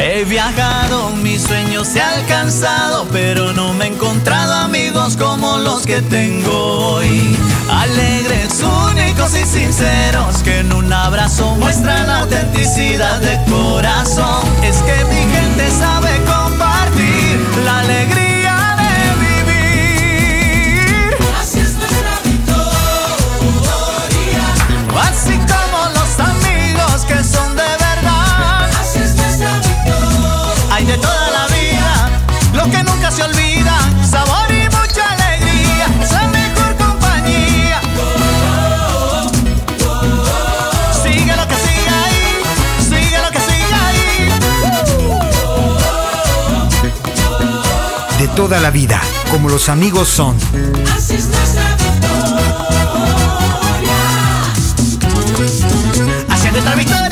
He viajado, mis sueños he alcanzado, pero no me he encontrado amigos como los que tengo hoy. Alegres, únicos y sinceros, que en un abrazo muestran autenticidad de corazón. Es que mi gente sabe compartir la alegría de vivir. Así es nuestra victoria. Así como los amigos que son de verdad. Así es nuestra victoria. Hay de toda la vida, lo que nunca se olvida. Sabor y mucha alegría, es la mejor compañía. Sigue lo que sigue ahí, sigue lo que sigue ahí. De toda la vida, como los amigos son. Así es nuestra victoria. Así es nuestra victoria.